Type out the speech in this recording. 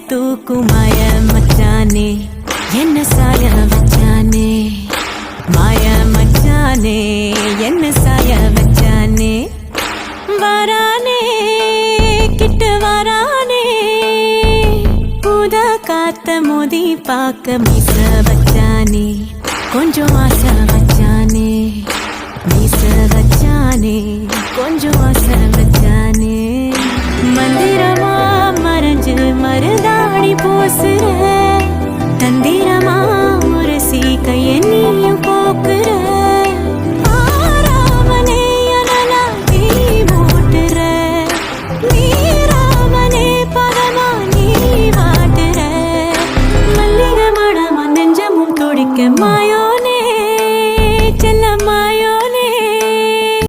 தூக்கும் மாய மச்சானே என்ன சாய வச்சானே மாய மச்சானே என்ன சாய வச்சானே வரானே கிட்ட வரானே புத காத்த மோதி பார்க்க மீச வச்சானே கொஞ்சம்